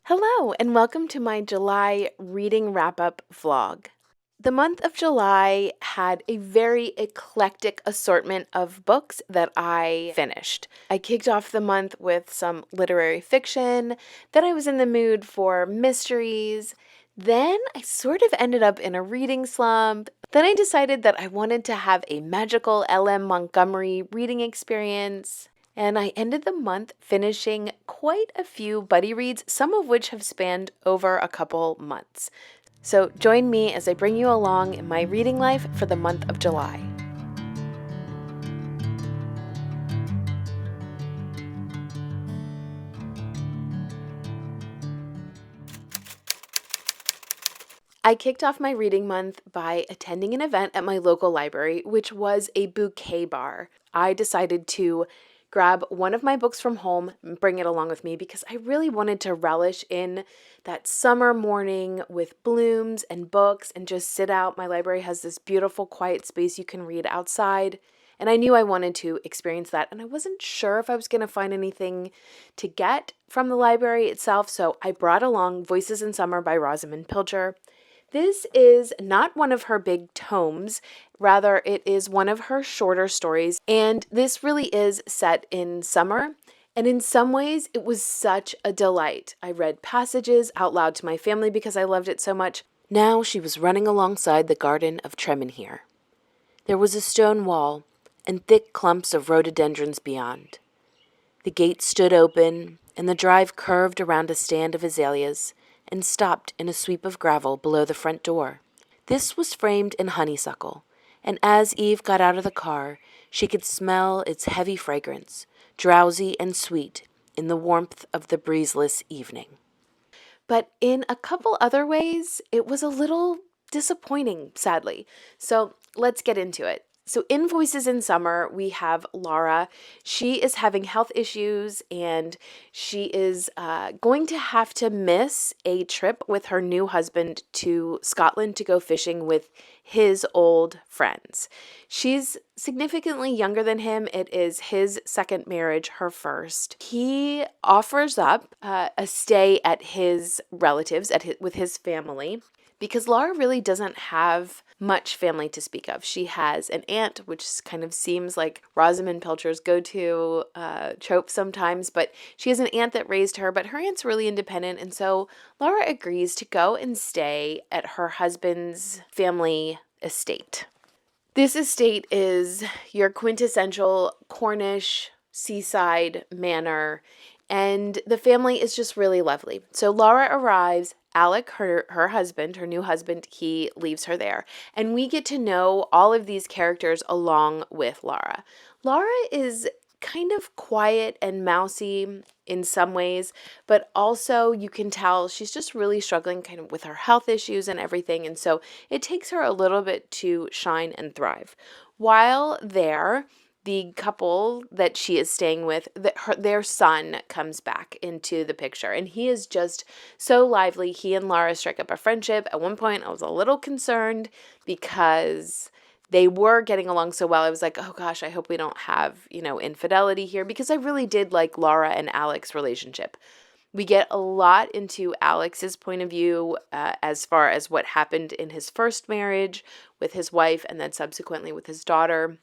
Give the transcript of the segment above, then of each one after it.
Hello, and welcome to my July reading wrap-up vlog. The month of July had a very eclectic assortment of books that I finished. I kicked off the month with some literary fiction, then I was in the mood for mysteries, then I sort of ended up in a reading slump, then I decided that I wanted to have a magical L.M. Montgomery reading experience. And I ended the month finishing quite a few buddy reads, some of which have spanned over a couple months. So join me as I bring you along in my reading life for the month of July. I kicked off my reading month by attending an event at my local library, which was a bouquet bar. I decided to grab one of my books from home and bring it along with me because I really wanted to relish in that summer morning with blooms and books and just sit out. My library has this beautiful quiet space you can read outside, and I knew I wanted to experience that, and I wasn't sure if I was going to find anything to get from the library itself, so I brought along Voices in Summer by Rosamunde Pilcher. This is not one of her big tomes, rather it is one of her shorter stories, and this really is set in summer, and in some ways it was such a delight. I read passages out loud to my family because I loved it so much. Now she was running alongside the garden of Tremenhere. There was a stone wall and thick clumps of rhododendrons beyond. The gate stood open, and the drive curved around a stand of azaleas and stopped in a sweep of gravel below the front door. This was framed in honeysuckle, and as Eve got out of the car, she could smell its heavy fragrance, drowsy and sweet in the warmth of the breezeless evening. But in a couple other ways, it was a little disappointing, sadly. So let's get into it. So in Voices in Summer, we have Laura. She is having health issues and she is going to have to miss a trip with her new husband to Scotland to go fishing with his old friends. She's significantly younger than him. It is his second marriage, her first. He offers up a stay at his relatives, with his family, because Laura really doesn't have much family to speak of. She has an aunt, which kind of seems like Rosamunde Pilcher's go-to trope sometimes, but she has an aunt that raised her, but her aunt's really independent, and so Laura agrees to go and stay at her husband's family estate. This estate is your quintessential Cornish seaside manor, and the family is just really lovely. So Laura arrives. Alec, her husband, her new husband, he leaves her there. And we get to know all of these characters along with Laura. Laura is kind of quiet and mousy in some ways, but also you can tell she's just really struggling kind of with her health issues and everything. And so it takes her a little bit to shine and thrive. While there, the couple that she is staying with, their son comes back into the picture, and he is just so lively. He and Laura strike up a friendship. At one point, I was a little concerned because they were getting along so well. I was like, oh gosh, I hope we don't have, infidelity here, because I really did like Laura and Alec's relationship. We get a lot into Alex's point of view as far as what happened in his first marriage with his wife and then subsequently with his daughter,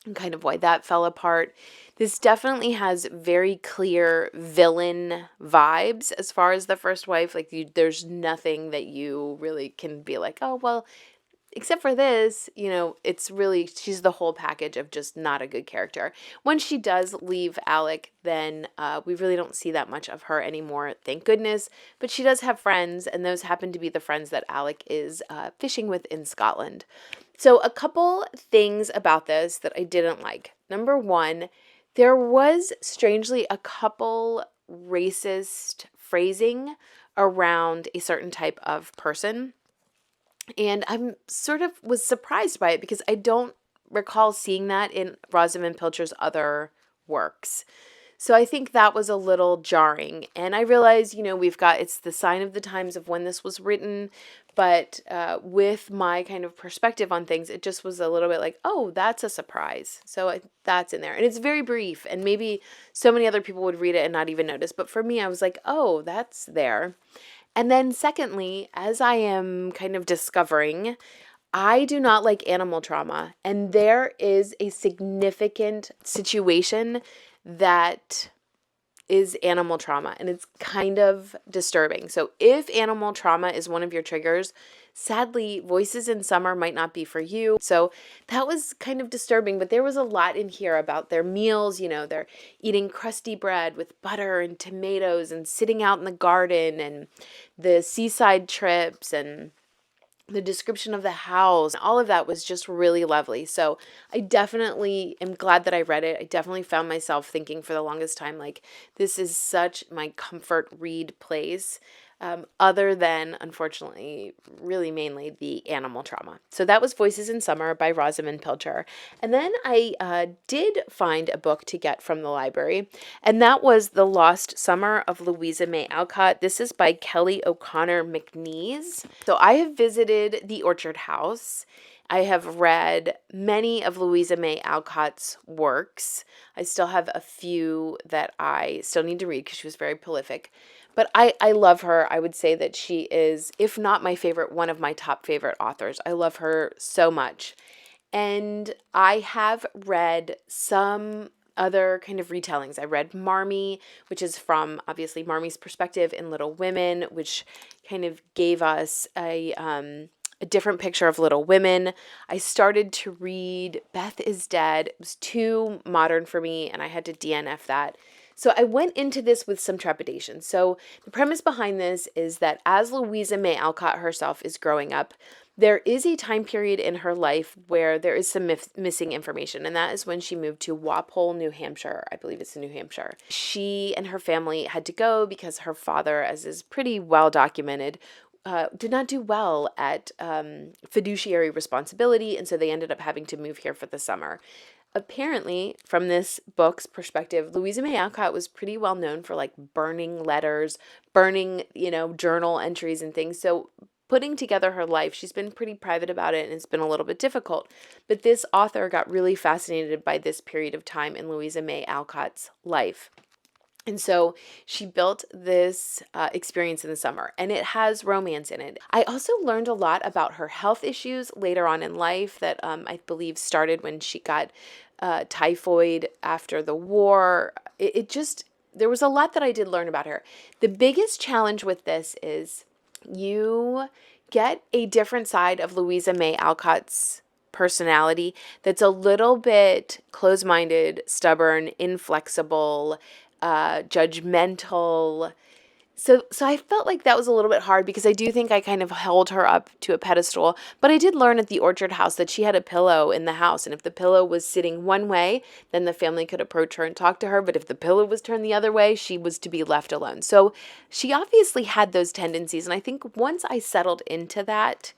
and kind of why that fell apart. This definitely has very clear villain vibes as far as the first wife. Like, there's nothing that you really can be like, oh, well, except for this, it's really, she's the whole package of just not a good character. When she does leave Alec, then we really don't see that much of her anymore, thank goodness. But she does have friends, and those happen to be the friends that Alec is fishing with in Scotland. So a couple things about this that I didn't like. Number one, there was strangely a couple racist phrasing around a certain type of person. And I'm sort of was surprised by it because I don't recall seeing that in Rosamunde Pilcher's other works. So I think that was a little jarring. And I realized, it's the sign of the times of when this was written. But with my kind of perspective on things, it just was a little bit like, oh, that's a surprise. So that's in there. And it's very brief. And maybe so many other people would read it and not even notice. But for me, I was like, oh, that's there. And then secondly, as I am kind of discovering, I do not like animal trauma. And there is a significant situation that is animal trauma, and it's kind of disturbing. So if animal trauma is one of your triggers, sadly, Voices in Summer might not be for you. So that was kind of disturbing, but there was a lot in here about their meals. They're eating crusty bread with butter and tomatoes and sitting out in the garden and the seaside trips and the description of the house. All of that was just really lovely. So I definitely am glad that I read it. I definitely found myself thinking for the longest time, like, this is such my comfort read place. Other than, unfortunately, really mainly the animal trauma. So that was Voices in Summer by Rosamunde Pilcher. And then I did find a book to get from the library, and that was The Lost Summer of Louisa May Alcott. This is by Kelly O'Connor McNeese. So I have visited the Orchard House. I have read many of Louisa May Alcott's works. I still have a few that I still need to read because she was very prolific. But I love her. I would say that she is, if not my favorite, one of my top favorite authors. I love her so much. And I have read some other kind of retellings. I read Marmee, which is from, obviously, Marmee's perspective in Little Women, which kind of gave us a different picture of Little Women. I started to read Beth is Dead. It was too modern for me, and I had to DNF that. So I went into this with some trepidation. So the premise behind this is that as Louisa May Alcott herself is growing up, there is a time period in her life where there is some missing information, and that is when she moved to Walpole, New Hampshire. I believe it's in New Hampshire. She and her family had to go because her father, as is pretty well documented, did not do well at fiduciary responsibility, and so they ended up having to move here for the summer. Apparently, from this book's perspective, Louisa May Alcott was pretty well known for like burning letters, burning, journal entries and things. So putting together her life, she's been pretty private about it, and it's been a little bit difficult. But this author got really fascinated by this period of time in Louisa May Alcott's life. And so she built this experience in the summer, and it has romance in it. I also learned a lot about her health issues later on in life that I believe started when she got typhoid after the war. There was a lot that I did learn about her. The biggest challenge with this is you get a different side of Louisa May Alcott's personality that's a little bit closed-minded, stubborn, inflexible, judgmental. So I felt like that was a little bit hard because I do think I kind of held her up to a pedestal, but I did learn at the Orchard House that she had a pillow in the house, and if the pillow was sitting one way, then the family could approach her and talk to her, but if the pillow was turned the other way, she was to be left alone. So she obviously had those tendencies, and I think once I settled into that,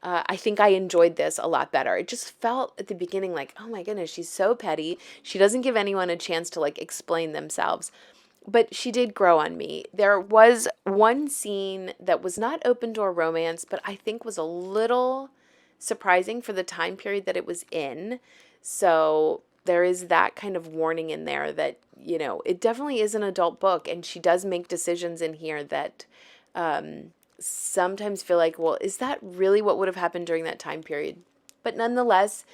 I think I enjoyed this a lot better. It just felt at the beginning like, oh my goodness, she's so petty. She doesn't give anyone a chance to like explain themselves. But she did grow on me. There was one scene that was not open door romance, but I think was a little surprising for the time period that it was in. So there is that kind of warning in there that, it definitely is an adult book, and she does make decisions in here that sometimes feel like, well, is that really what would have happened during that time period? But nonetheless,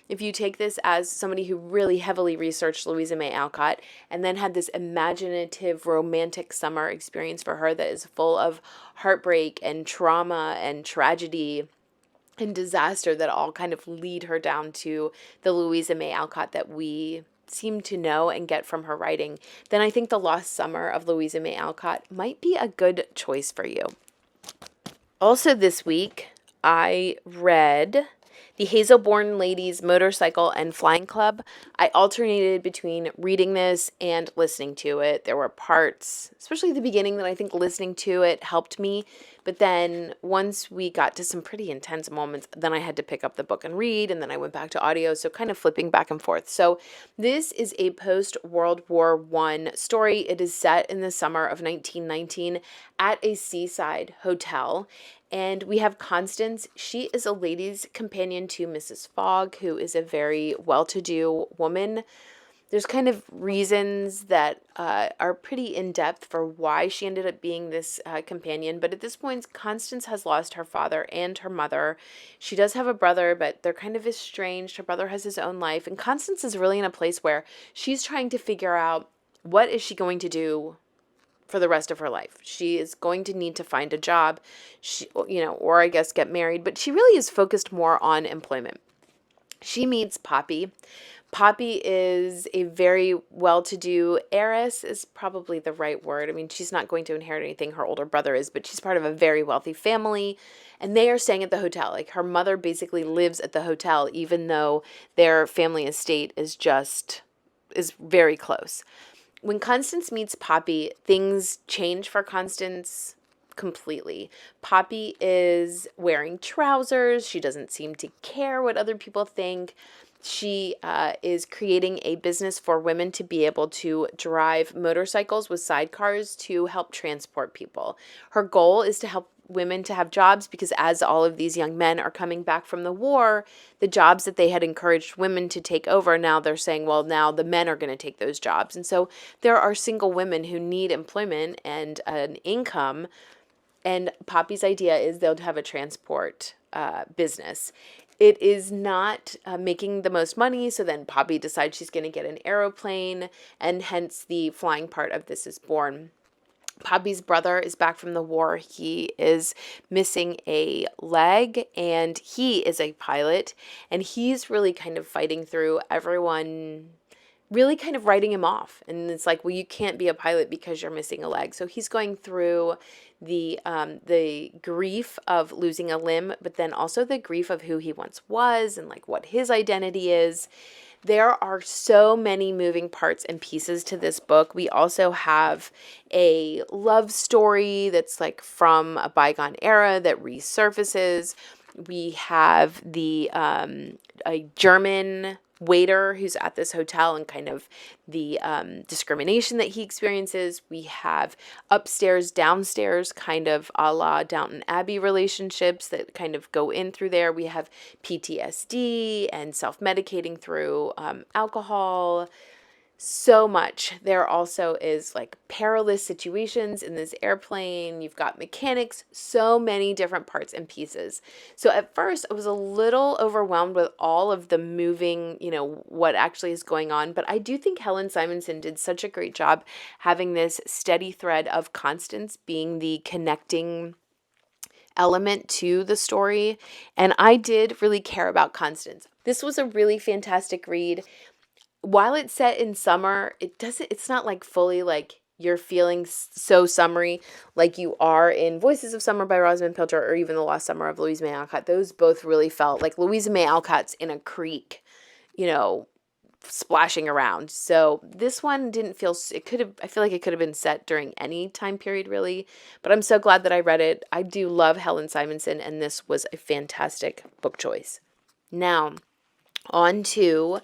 if you take this as somebody who really heavily researched Louisa May Alcott and then had this imaginative romantic summer experience for her that is full of heartbreak and trauma and tragedy and disaster that all kind of lead her down to the Louisa May Alcott that we seem to know and get from her writing, then I think The Lost Summer of Louisa May Alcott might be a good choice for you. Also this week, I read the Hazelbourne Ladies Motorcycle and Flying Club. I alternated between reading this and listening to it. There were parts, especially the beginning, that I think listening to it helped me. But then once we got to some pretty intense moments, then I had to pick up the book and read, and then I went back to audio, so kind of flipping back and forth. So this is a post-World War I story. It is set in the summer of 1919 at a seaside hotel. And we have Constance. She is a lady's companion to Mrs. Fogg, who is a very well-to-do woman. There's kind of reasons that are pretty in-depth for why she ended up being this companion. But at this point, Constance has lost her father and her mother. She does have a brother, but they're kind of estranged. Her brother has his own life. And Constance is really in a place where she's trying to figure out, what is she going to do for the rest of her life? She is going to need to find a job, or I guess get married, but she really is focused more on employment. She meets Poppy. Poppy is a very well-to-do heiress, is probably the right word. I mean, she's not going to inherit anything, her older brother is, but she's part of a very wealthy family, and they are staying at the hotel. Like, her mother basically lives at the hotel, even though their family estate is very close. When Constance meets Poppy, things change for Constance completely. Poppy is wearing trousers. She doesn't seem to care what other people think. She is creating a business for women to be able to drive motorcycles with sidecars to help transport people. Her goal is to help women to have jobs, because as all of these young men are coming back from the war, the jobs that they had encouraged women to take over, now they're saying, well, now the men are going to take those jobs. And so there are single women who need employment and an income, and Poppy's idea is they'll have a transport business. It is not making the most money, so then Poppy decides she's going to get an aeroplane, and hence the flying part of this is born. Poppy's brother is back from the war. He is missing a leg, and he is a pilot, and he's really kind of fighting through everyone really kind of writing him off. And it's like, well, you can't be a pilot because you're missing a leg. So he's going through the grief of losing a limb, but then also the grief of who he once was and like what his identity is. There are so many moving parts and pieces to this book. We also have a love story that's like from a bygone era that resurfaces. We have a German waiter who's at this hotel and kind of the discrimination that he experiences. We have upstairs, downstairs, kind of a la Downton Abbey relationships that kind of go in through there. We have PTSD and self-medicating through alcohol. So much. There also is like perilous situations in this airplane. You've got mechanics, so many different parts and pieces. So at first I was a little overwhelmed with all of the moving, what actually is going on. But I do think Helen Simonson did such a great job having this steady thread of Constance being the connecting element to the story. And I did really care about Constance. This was a really fantastic read. While it's set in summer, it's not like fully like you're feeling so summery like you are in Voices of Summer by Rosamunde Pilcher or even The Lost Summer of Louisa May Alcott. Those both really felt like Louisa May Alcott's in a creek, splashing around. So this one didn't feel, I feel like it could have been set during any time period really, but I'm so glad that I read it. I do love Helen Simonson, and this was a fantastic book choice. Now, on to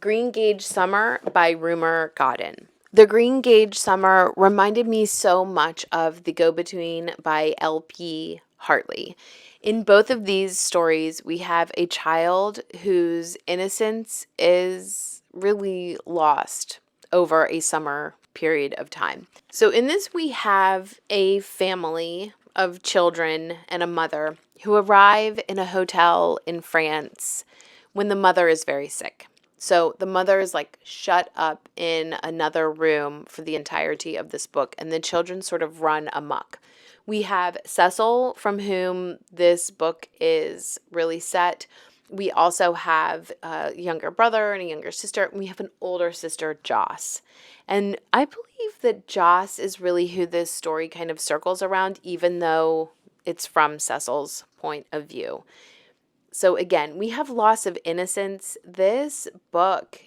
Green Gage Summer by Rumer Godden. The Green Gage Summer reminded me so much of The Go-Between by L.P. Hartley. In both of these stories, we have a child whose innocence is really lost over a summer period of time. So in this, we have a family of children and a mother who arrive in a hotel in France when the mother is very sick. So the mother is like shut up in another room for the entirety of this book, and the children sort of run amok. We have Cecil, from whom this book is really set. We also have a younger brother and a younger sister. And we have an older sister, Joss. And I believe that Joss is really who this story kind of circles around, even though it's from Cecil's point of view. So again, we have loss of innocence. This book,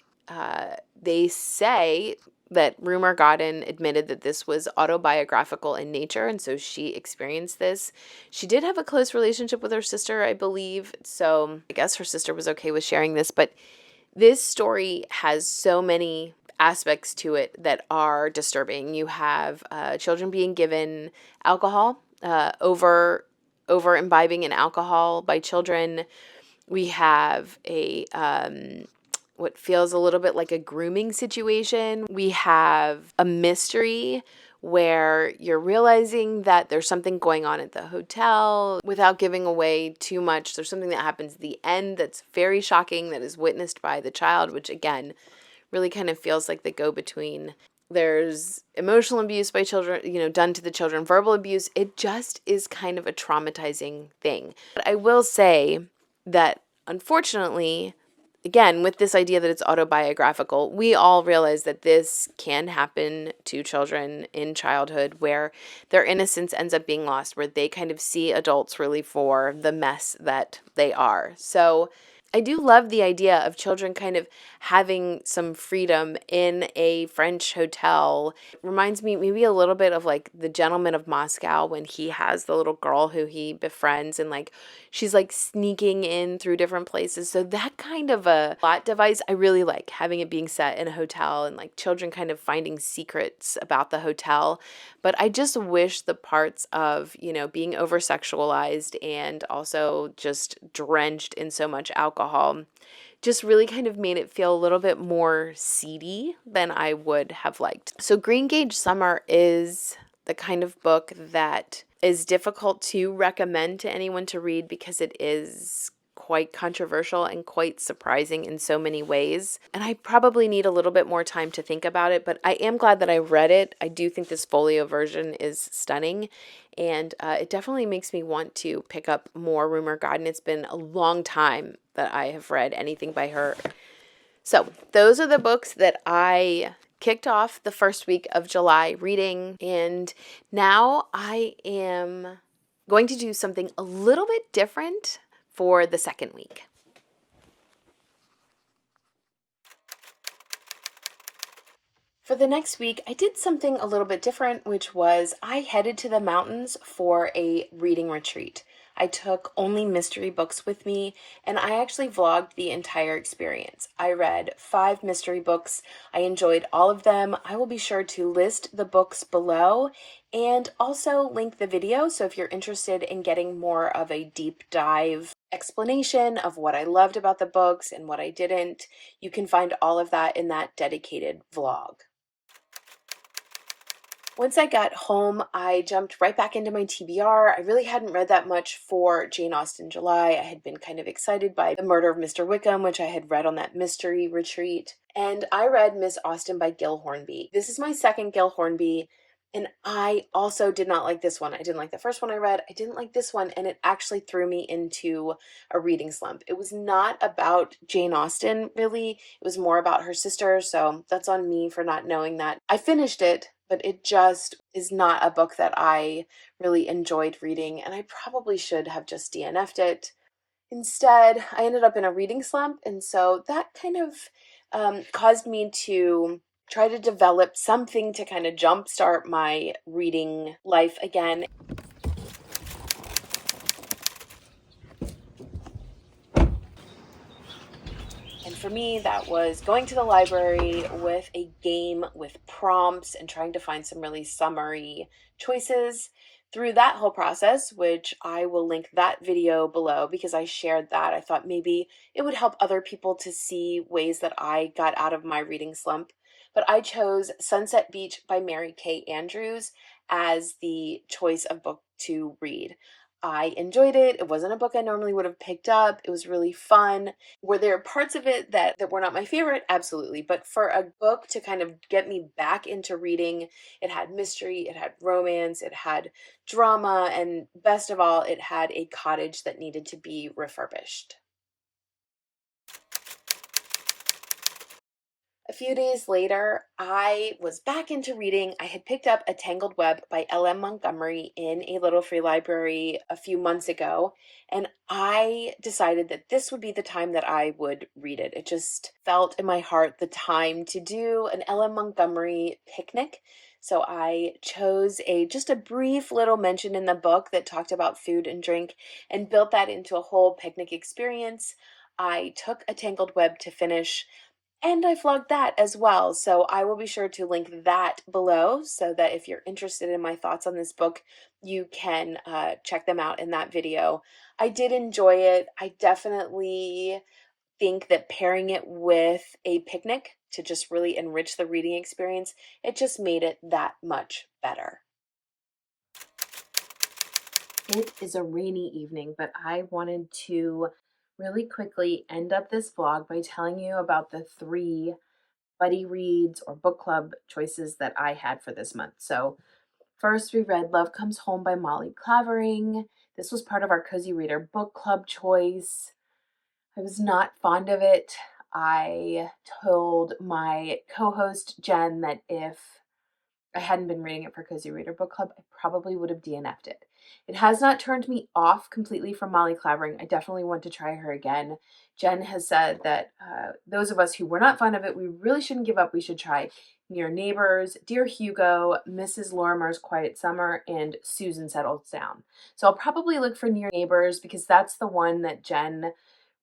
they say that Rumer Godden admitted that this was autobiographical in nature, and so she experienced this. She did have a close relationship with her sister, I believe, so I guess her sister was okay with sharing this, but this story has so many aspects to it that are disturbing. You have children being given alcohol, over imbibing in alcohol by children. We have a what feels a little bit like a grooming situation. We have a mystery where you're realizing that there's something going on at the hotel without giving away too much. There's something that happens at the end that's very shocking that is witnessed by the child, which again really kind of feels like the go-between. There's emotional abuse by children, done to the children, verbal abuse. It just is kind of a traumatizing thing. But I will say that unfortunately, again, with this idea that it's autobiographical, we all realize that this can happen to children in childhood where their innocence ends up being lost, where they kind of see adults really for the mess that they are. So I do love the idea of children kind of having some freedom in a French hotel. It reminds me maybe a little bit of like The Gentleman of Moscow when he has the little girl who he befriends and like she's like sneaking in through different places. So that kind of a plot device, I really like having it being set in a hotel and like children kind of finding secrets about the hotel. But I just wish the parts of, being over sexualized and also just drenched in so much alcohol just really kind of made it feel a little bit more seedy than I would have liked. So Green Gage Summer is the kind of book that is difficult to recommend to anyone to read because it is quite controversial and quite surprising in so many ways. And I probably need a little bit more time to think about it, but I am glad that I read it. I do think this folio version is stunning, and it definitely makes me want to pick up more Rumer Godden. It's been a long time that I have read anything by her. So those are the books that I kicked off the first week of July reading, and now I am going to do something a little bit different for the second week. For the next week, I did something a little bit different, which was I headed to the mountains for a reading retreat. I took only mystery books with me, and I actually vlogged the entire experience. I read 5 mystery books. I enjoyed all of them. I will be sure to list the books below and also link the video. So if you're interested in getting more of a deep dive explanation of what I loved about the books and what I didn't, you can find all of that in that dedicated vlog. Once I got home, I jumped right back into my TBR. I really hadn't read that much for Jane Austen July. I had been kind of excited by The Murder of Mr. Wickham, which I had read on that mystery retreat. And I read Miss Austen by Gil Hornby. This is my second Gil Hornby, and I also did not like this one. I didn't like the first one I read. I didn't like this one, and it actually threw me into a reading slump. It was not about Jane Austen, really. It was more about her sister, so that's on me for not knowing that. I finished it, but it just is not a book that I really enjoyed reading, and I probably should have just DNF'd it. Instead, I ended up in a reading slump, and so that kind of caused me to try to develop something to kind of jumpstart my reading life again. And for me, that was going to the library with a game with prompts and trying to find some really summary choices. Through that whole process, which I will link that video below because I shared that, I thought maybe it would help other people to see ways that I got out of my reading slump. But I chose Sunset Beach by Mary Kay Andrews as the choice of book to read. I enjoyed it. It wasn't a book I normally would have picked up. It was really fun. Were there parts of it that were not my favorite? Absolutely. But for a book to kind of get me back into reading, it had mystery, it had romance, it had drama, and best of all, it had a cottage that needed to be refurbished. A few days later, I was back into reading. I had picked up A Tangled Web by L.M. Montgomery in a little free library a few months ago, and I decided that this would be the time that I would read it. It just felt in my heart the time to do an L.M. Montgomery picnic. So I chose just a brief little mention in the book that talked about food and drink and built that into a whole picnic experience. I took A Tangled Web to finish, and I vlogged that as well. So I will be sure to link that below so that if you're interested in my thoughts on this book, you can check them out in that video. I did enjoy it. I definitely think that pairing it with a picnic to just really enrich the reading experience, it just made it that much better. It is a rainy evening, but I wanted to really quickly end up this vlog by telling you about the 3 buddy reads or book club choices that I had for this month. So first we read Love Comes Home by Molly Clavering. This was part of our Cozy Reader book club choice. I was not fond of it. I told my co-host Jen that if I hadn't been reading it for Cozy Reader Book Club, I probably would have DNF'd it. It has not turned me off completely from Molly Clavering. I definitely want to try her again. Jen has said that those of us who were not fond of it, we really shouldn't give up. We should try Near Neighbors, Dear Hugo, Mrs. Lorimer's Quiet Summer, and Susan Settles Down. So I'll probably look for Near Neighbors because that's the one that Jen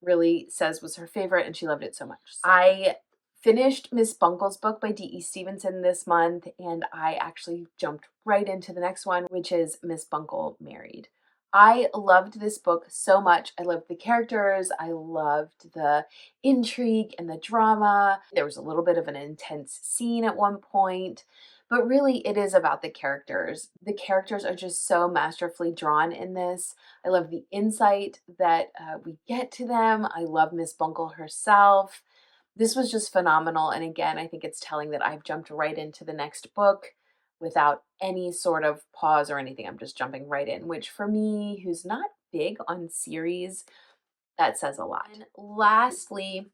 really says was her favorite and she loved it so much. I finished Miss Bunkle's book by D.E. Stevenson this month, and I actually jumped right into the next one, which is Miss Bunkle Married. I loved this book so much. I loved the characters. I loved the intrigue and the drama. There was a little bit of an intense scene at one point, but really it is about the characters. The characters are just so masterfully drawn in this. I love the insight that we get to them. I love Miss Bunkle herself. This was just phenomenal. And again, I think it's telling that I've jumped right into the next book without any sort of pause or anything. I'm just jumping right in, which for me, who's not big on series, that says a lot. And lastly,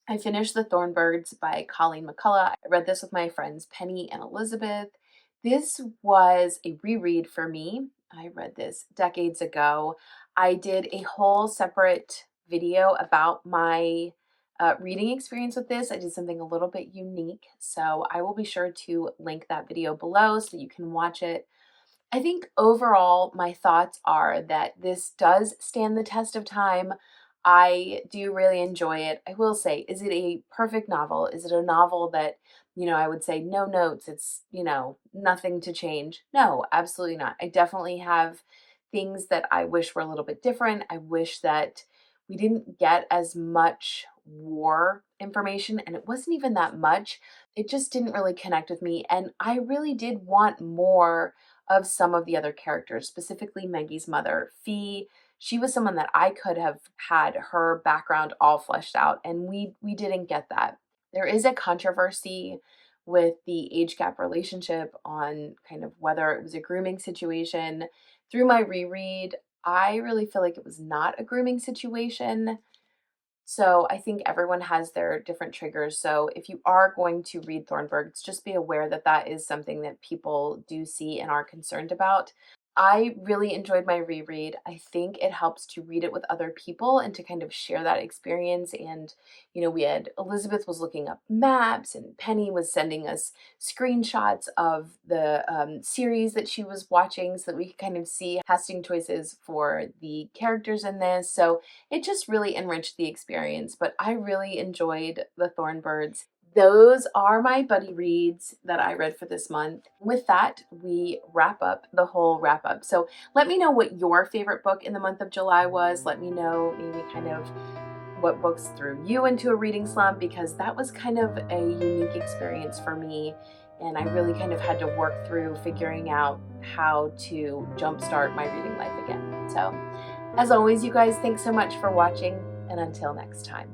I finished The Thorn Birds by Colleen McCullough. I read this with my friends Penny and Elizabeth. This was a reread for me. I read this decades ago. I did a whole separate video about my reading experience with this. I did something a little bit unique, so I will be sure to link that video below so you can watch it. I think overall my thoughts are that this does stand the test of time. I do really enjoy it. I will say, is it a perfect novel? Is it a novel that, I would say no notes, it's, nothing to change? No, absolutely not. I definitely have things that I wish were a little bit different. I wish that we didn't get as much war information, and it wasn't even that much. It just didn't really connect with me, and I really did want more of some of the other characters, specifically Maggie's mother, Fee. She was someone that I could have had her background all fleshed out, and we didn't get that. There is a controversy with the age gap relationship on kind of whether it was a grooming situation. Through my reread, I really feel like it was not a grooming situation. So I think everyone has their different triggers. So if you are going to read Thorn Birds, just be aware that that is something that people do see and are concerned about. I really enjoyed my reread. I think it helps to read it with other people and to kind of share that experience. And, we had Elizabeth was looking up maps and Penny was sending us screenshots of the series that she was watching so that we could kind of see casting choices for the characters in this. So it just really enriched the experience. But I really enjoyed The Thorn Birds. Those are my buddy reads that I read for this month. With that, we wrap up the whole wrap up. So let me know what your favorite book in the month of July was. Let me know maybe kind of what books threw you into a reading slump, because that was kind of a unique experience for me. And I really kind of had to work through figuring out how to jumpstart my reading life again. So as always, you guys, thanks so much for watching, and until next time.